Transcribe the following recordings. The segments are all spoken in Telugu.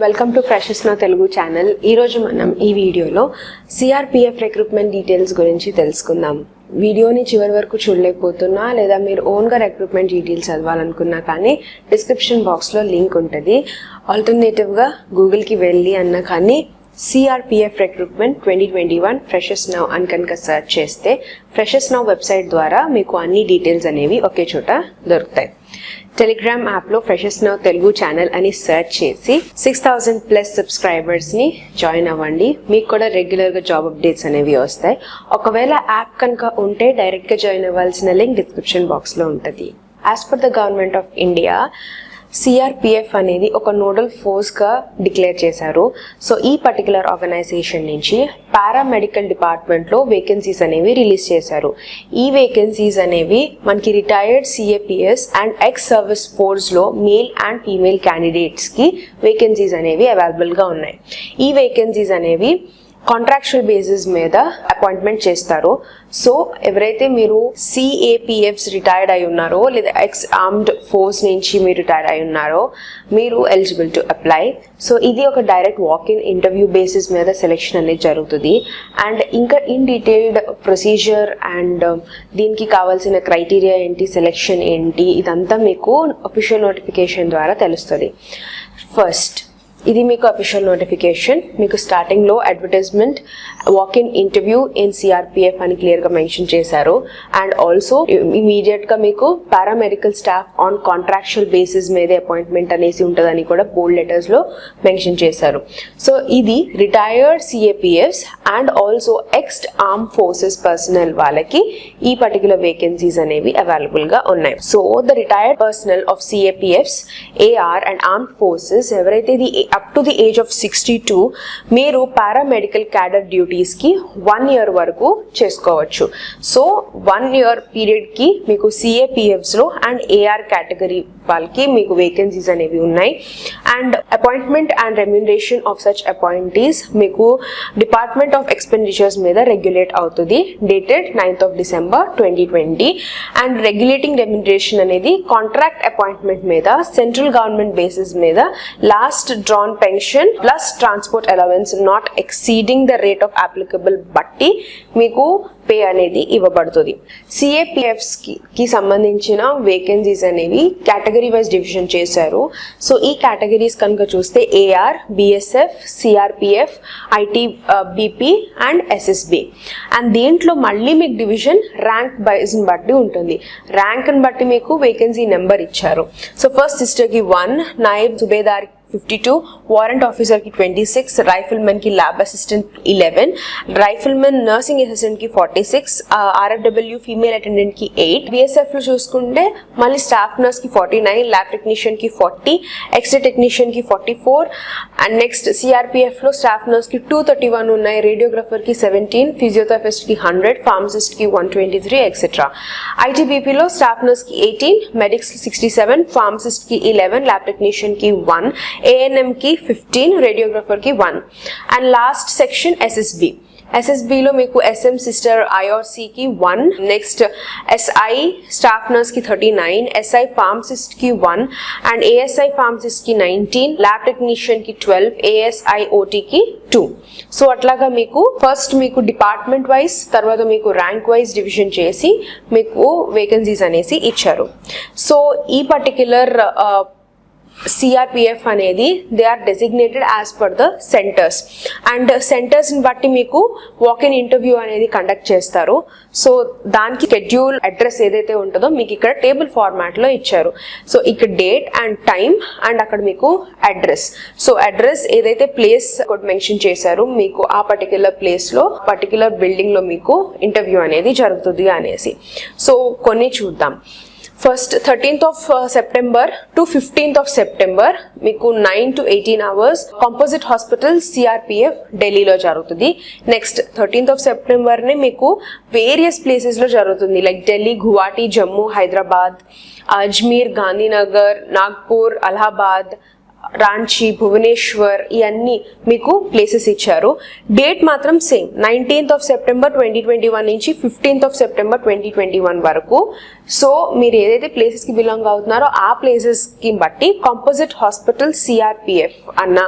వెల్కమ్ టు ఫ్రెషెస్ నా తెలుగు ఛానల్. ఈరోజు మనం ఈ వీడియోలో సిఆర్పిఎఫ్ రిక్రూట్మెంట్ డీటెయిల్స్ గురించి తెలుసుకుందాం. వీడియోని చివరి వరకు చూడలేకపోతున్నా లేదా మీరు ఓన్గా రిక్రూట్మెంట్ డీటెయిల్స్ చదవాలనుకున్నా కానీ డిస్క్రిప్షన్ బాక్స్లో లింక్ ఉంటుంది. ఆల్టర్నేటివ్గా గూగుల్కి వెళ్ళి అన్నా కానీ సిఆర్పిఎఫ్ రిక్రూట్మెంట్ 2021 ఫ్రెషెస్ నౌ అని కనుక సెర్చ్ చేస్తే ఫ్రెషెస్ నౌ వెబ్సైట్ ద్వారా మీకు అన్ని డీటెయిల్స్ అనేవి ఒకే చోట దొరుకుతాయి. టెలిగ్రామ్ యాప్లో ఫ్రెషెస్ నౌ తెలుగు ఛానల్ అని సెర్చ్ చేసి 6,000+ సబ్స్క్రైబర్స్ని జాయిన్ అవ్వండి. మీకు కూడా రెగ్యులర్గా జాబ్ అప్డేట్స్ అనేవి వస్తాయి. ఒకవేళ యాప్ కనుక ఉంటే డైరెక్ట్గా జాయిన్ అవ్వాల్సిన లింక్ డిస్క్రిప్షన్ బాక్స్లో ఉంటుంది. As per the government of India CRPF అనేది ఒక నోడల్ ఫోర్స్గా డిక్లేర్ చేశారు. సో ఈ పర్టికులర్ ఆర్గనైజేషన్ నుంచి పారామెడికల్ డిపార్ట్మెంట్లో వేకెన్సీస్ అనేవి రిలీజ్ చేశారు. ఈ వేకెన్సీస్ అనేవి మనకి retired CAPS and ex service ఫోర్స్లో మేల్ అండ్ ఫీమేల్ క్యాండిడేట్స్కి వేకెన్సీస్ అనేవి అవైలబుల్గా ఉన్నాయి. ఈ వేకెన్సీస్ అనేవి కాంట్రాక్చువల్ బేసిస్ మీద అపాయింట్మెంట్ చేస్తారు. సో ఎవరైతే మీరు సిఏపిఎఫ్స్ రిటైర్డ్ అయి ఉన్నారో లేదా ఎక్స్ ఆర్మ్డ్ ఫోర్స్ నుంచి మీరు రిటైర్డ్ అయి ఉన్నారో మీరు ఎలిజిబుల్ టు అప్లై. సో ఇది ఒక డైరెక్ట్ వాక్-ఇన్ ఇంటర్వ్యూ బేసిస్ మీద సెలెక్షన్ అనేది జరుగుతుంది. అండ్ ఇంకా ఇన్ డీటెయిల్డ్ ప్రొసీజర్ అండ్ దీనికి కావాల్సిన క్రైటీరియా ఏంటి, సెలెక్షన్ ఏంటి, ఇదంతా మీకు అఫీషియల్ నోటిఫికేషన్ ద్వారా తెలుస్తుంది. ఫస్ట్ ఇది మీకు అఫీషియల్ నోటిఫికేషన్. మీకు స్టార్టింగ్లో advertisement walk in interview in CRPF అని క్లియర్గా మెన్షన్ చేశారు. అండ్ ఆల్సో ఇమీడియట్గా మీకు paramedical staff on contractual basis మీదే అపాయింట్మెంట్ అనేసి ఉంటుందని కూడా బోల్డ్ లెటర్స్లో మెన్షన్ చేశారు. సో ఇది retired CAPFs and also ex arm forces personnel వాళ్ళకి ఈ పర్టికులర్ వేకెన్సీస్ అనేవి అవైలబుల్గా ఉన్నాయి. So the retired personnel of CAPFs, AR and arm forces ఎవరైతే up to the age of 62 మీరు పారామెడికల్ క్యాడర్ డ్యూటీస్కి 1 year వరకు చేసుకోవచ్చు. సో 1 year పీరియడ్కి మీకు సిఏపిఎఫ్స్లో అండ్ ఏఆర్ కేటగిరీ వాళ్ళకి మీకు వేకెన్సీస్ అనేవి ఉన్నాయి. And appointment and remuneration of such appointees మీకు డిపార్ట్మెంట్ ఆఫ్ ఎక్స్పెండిచర్స్ మీద రెగ్యులేట్ అవుతుంది. Dated 9th of December 2020. And regulating remuneration అనేది కాంట్రాక్ట్ అపాయింట్మెంట్ మీద సెంట్రల్ గవర్నమెంట్ బేసిస్ మీద last drawn pension plus transport allowance not exceeding the rate of applicable బట్టి మీకు పే అనేది ఇవ్వబడుతుంది. సిఏపిఎఫ్స్ కి సంబంధించిన వేకెన్సీస్ అనేవి కేటగిరీ వైజ్ డివిజన్ చేశారు. సో ఈ కేటగిరీస్ కనుక చూస్తే AR, BSF, CRPF, ITBP and SSB. And దీంట్లో మళ్ళీ మీకు డివిజన్ ర్యాంక్ వైజ్ని బట్టి ఉంటుంది. ర్యాంక్ని బట్టి మీకు వేకెన్సీ నెంబర్ ఇచ్చారు. సో ఫస్ట్ సిస్టర్కి 1, నాయబ్ సుబేదార్ 52, వారెంట్ ఆఫీసర్కి 26, రైఫిల్మెన్కి ల్యాబ్ అసిస్టెంట్ 11, రైఫిల్మెన్ నర్సింగ్ అసిస్టెంట్కి 46, ఆర్ఎఫ్డబ్ల్యూ ఫీమేల్ అటెండెంట్కి 8, బిఎస్ఎఫ్లో చూసుకుంటే మళ్ళీ స్టాఫ్ నర్స్కి 49, ల్యాబ్ టెక్నీషియన్కి 40, ఎక్స్రే టెక్నీషియన్కి 44. అండ్ నెక్స్ట్ సిఆర్పిఎఫ్లో స్టాఫ్ నర్స్కి 231 ఉన్నాయి, రేడియోగ్రఫర్కి 17, ఫిజియోథెరపిస్ట్కి 100, ఫార్మసిస్ట్కి 123 ఎక్సెట్రా. ఐటీబీపీలో స్టాఫ్ నర్స్కి 18, మెడిక్స్కి 67, ఫార్మసిస్ట్కి 11, ల్యాబ్ టెక్నీషియన్కి 1, ఏఎన్ఎం కి 15, రేడియోగ్రఫర్ కి 1. And last section SSB. ఎస్ఎస్బిలో మీకు ఎస్ఎం సిస్టర్ ఐఆర్సీకి 1, నెక్స్ట్ ఎస్ఐ స్టాఫ్ నర్స్కి 39, ఎస్ఐ ఫార్మసిస్ట్కి 1, అండ్ ఏఎస్ఐ ఫార్మసిస్ట్కి 19, ల్యాబ్ టెక్నీషియన్కి 12, ఏఎస్ఐ ఓటీకి 2. సో అట్లాగా మీకు ఫస్ట్ మీకు డిపార్ట్మెంట్ వైజ్, తర్వాత మీకు ర్యాంక్ వైజ్ డివిజన్ చేసి మీకు వేకెన్సీస్ అనేసి ఇచ్చారు. సో ఈ పర్టిక్యులర్ సిఆర్పిఎఫ్ అనేది they are designated as per the centres. And సెంటర్స్ని బట్టి మీకు వాక్-ఇన్ ఇంటర్వ్యూ అనేది కండక్ట్ చేస్తారు. సో దానికి షెడ్యూల్ అడ్రస్ ఏదైతే ఉంటుందో మీకు ఇక్కడ టేబుల్ ఫార్మాట్లో ఇచ్చారు. సో ఇక్కడ డేట్ అండ్ టైం అండ్ అక్కడ మీకు అడ్రస్. సో అడ్రస్ ఏదైతే ప్లేస్ మెన్షన్ చేశారు మీకు ఆ పర్టిక్యులర్ ప్లేస్లో పర్టిక్యులర్ బిల్డింగ్లో మీకు ఇంటర్వ్యూ అనేది జరుగుతుంది అనేసి. సో కొన్ని చూద్దాం. First 13th of September to 15th of September మీకు 9 to 18 hours composite hospital CRPF ఢిల్లీలో జరుగుతుంది. నెక్స్ట్ 13th of September ని మీకు వేరియస్ ప్లేసెస్లో జరుగుతుంది, లైక్ ఢిల్లీ, గువాహటి, జమ్మూ, హైదరాబాద్, అజ్మీర్, గాంధీనగర్, నాగ్పూర్, అలహాబాద్, రాంచీ, భువనేశ్వర్ ఇవన్నీ మీకు ప్లేసెస్ ఇచ్చారు. డేట్ మాత్రం సేమ్ 19th of September 2021 నుంచి 15th of September 2021 వరకు. సో మీరు ఏదైతే ప్లేసెస్కి బిలాంగ్ అవుతున్నారో ఆ ప్లేసెస్కి బట్టి కాంపోజిట్ హాస్పిటల్ CRPF అన్న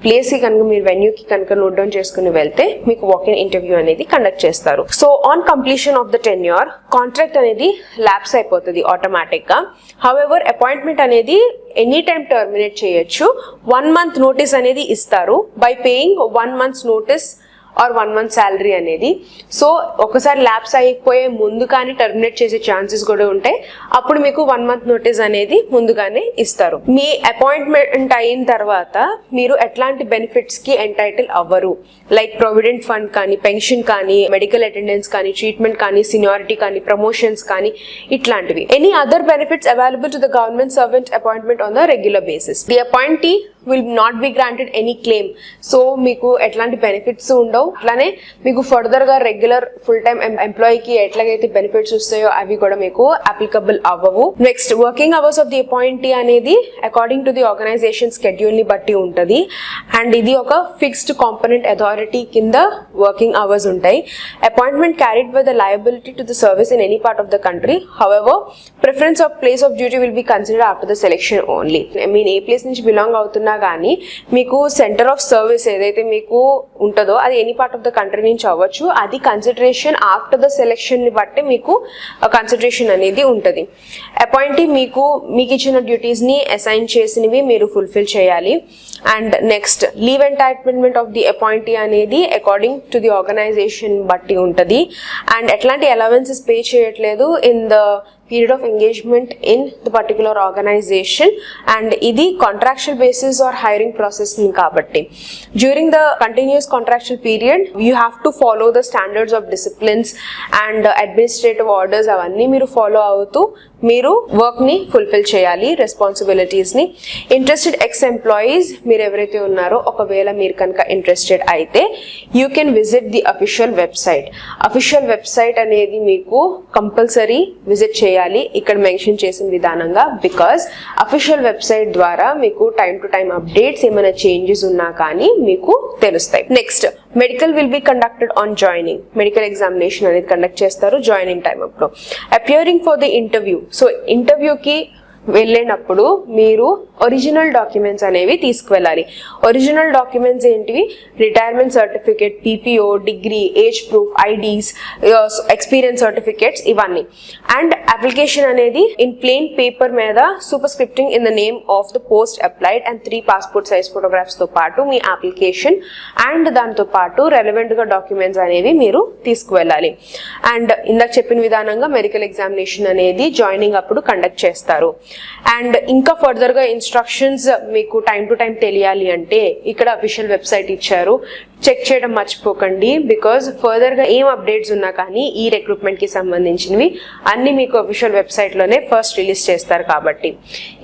ప్లేస్కి కనుక మీరు వెన్యూకి కనుక నోట్ డౌన్ చేసుకుని వెళ్తే మీకు వాక్-ఇన్ ఇంటర్వ్యూ అనేది కండక్ట్ చేస్తారు. So on completion of the tenure contract అనేది ల్యాప్స్ అయిపోతుంది ఆటోమేటిక్గా. హౌఎవర్ అపాయింట్మెంట్ అనేది ఎనీ టైం టర్మినేట్ చేయొచ్చు. 1 month నోటీస్ అనేది ఇస్తారు by paying 1 month's notice are 1 month salary అనేది. సో ఒకసారి ల్యాప్స్ అయిపోయే ముందు కానీ టర్మినేట్ చేసే ఛాన్సెస్ కూడా ఉంటాయి. అప్పుడు మీకు 1 month నోటీస్ అనేది ముందుగానే ఇస్తారు. మీ అపాయింట్మెంట్ అయిన తర్వాత మీరు ఎట్లాంటి బెనిఫిట్స్ కి ఎంటైటిల్ అవ్వరు, లైక్ ప్రొవిడెంట్ ఫండ్ కానీ, పెన్షన్ కానీ, మెడికల్ అటెండెన్స్ కానీ, ట్రీట్మెంట్ కానీ, సీనియారిటీ కానీ, ప్రమోషన్స్ కానీ, ఇట్లాంటివి. Any other benefits available to the government servant appointment on the regular basis. The appointee will not be granted any claim. సో మీకు ఎట్లాంటి బెనిఫిట్స్ ఉండవు. అట్లానే మీకు ఫర్దర్ గా రెగ్యులర్ ఫుల్ టైమ్ ఎంప్లాయీకి ఎట్లాగైతే బెనిఫిట్స్ వస్తాయో అవి కూడా మీకు అప్లికబుల్ అవ్వవు. Next, working hours of the appointee అనేది according to the organisation schedule ని బట్టి ఉంటుంది. అండ్ ఇది ఒక ఫిక్స్డ్ కాంపోనెంట్ అథారిటీ కింద వర్కింగ్ అవర్స్ ఉంటాయి. Appointment carried by the liability to the service in any part of the country. However preference of place of duty will be considered after the selection only. I mean ఏ ప్లేస్ నుంచి బిలాంగ్ అవుతున్నా కానీ మీకు సెంటర్ ఆఫ్ సర్వీస్ ఏదైతే మీకు ఉంటుందో అది any part of the country నుంచి అవ్వచ్చు. అది కన్సిడరేషన్ ఆఫ్టర్ ద సెలెక్షన్ ని బట్టి మీకు కన్సిడరేషన్ అనేది ఉంటుంది. అపాయింటీ మీకు ఇచ్చిన డ్యూటీస్ ని అసైన్ చేసినవి మీరు ఫుల్ఫిల్ చేయాలి. And next, leave entitlement of the appointee అనేది అకార్డింగ్ టు ది ఆర్గనైజేషన్ బట్టి ఉంటుంది. అండ్ ఎట్లాంటి అలవెన్సెస్ పే చేయట్లేదు in the period of engagement in the particular organization, and ఇది contractual basis or hiring process ni kabatti. During the continuous contractual period you have to follow the standards of disciplines and administrative orders avanni మీరు ఫాలో అవుతూ మీరు వర్క్ ని ఫుల్ఫిల్ చేయాలి, రెస్పాన్సిబిలిటీస్ ని. ఇంట్రెస్టెడ్ ఎక్స్ ఎంప్లాయీస్ మీరు ఎవరైతే ఉన్నారో ఒకవేళ మీరు కనుక ఇంట్రెస్టెడ్ అయితే you can visit the official website. Official website అనేది మీకు కంపల్సరీ విజిట్ చేయాలి ఇక్కడ మెన్షన్ చేసిన విధానంగా, బికాస్ అఫీషియల్ వెబ్సైట్ ద్వారా మీకు టైం టు టైం అప్డేట్స్ ఏమైనా చేంజెస్ ఉన్నా కానీ మీకు తెలుస్తాయి. Next, medical will be conducted on joining. Medical examination అనేది కండక్ట్ చేస్తారు జాయినింగ్ టైం అప్పుడు. Appearing for the interview. So ఇంటర్వ్యూకి వెళ్ళినప్పుడు మీరు ఒరిజినల్ డాక్యుమెంట్స్ అనేవి తీసుకువెళ్ళాలి. ఒరిజినల్ డాక్యుమెంట్స్ ఏంటివి? Retirement certificate, PPO, degree, age proof, IDs, experience certificates ఇవన్నీ. అండ్ అప్లికేషన్ అనేది ఇన్ ప్లెయిన్ పేపర్ మీద super scripting in the name of the post applied and 3 passport size photographs తో పాటు మీ అప్లికేషన్ అండ్ దాంతో పాటు రెలవెంట్ గా డాక్యుమెంట్స్ అనేవి మీరు తీసుకువెళ్ళాలి. అండ్ ఇందాక చెప్పిన విధానంగా మెడికల్ ఎగ్జామినేషన్ అనేది జాయినింగ్ అప్పుడు కండక్ట్ చేస్తారు. అండ్ ఇంకా ఫర్దర్ గా ఇన్స్ట్రక్షన్స్ మీకు టైం టు టైం తెలియాలి అంటే ఇక్కడ అఫీషియల్ వెబ్సైట్ ఇచ్చారు, చెక్ చేయడం మర్చిపోకండి. బికాజ్ ఫర్దర్ గా ఏం అప్డేట్స్ ఉన్నా కానీ ఈ రిక్రూట్మెంట్ కి సంబంధించినవి అన్ని మీకు అఫీషియల్ వెబ్సైట్ లోనే ఫస్ట్ రిలీజ్ చేస్తారు కాబట్టి.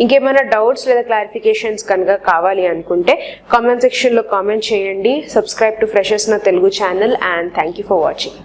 ఇంకేమైనా డౌట్స్ లేదా క్లారిఫికేషన్స్ కనుక కావాలి అనుకుంటే కామెంట్ సెక్షన్ లో కామెంట్ చేయండి. సబ్స్క్రైబ్ టు ఫ్రెషర్స్ నా Telugu channel and thank you for watching.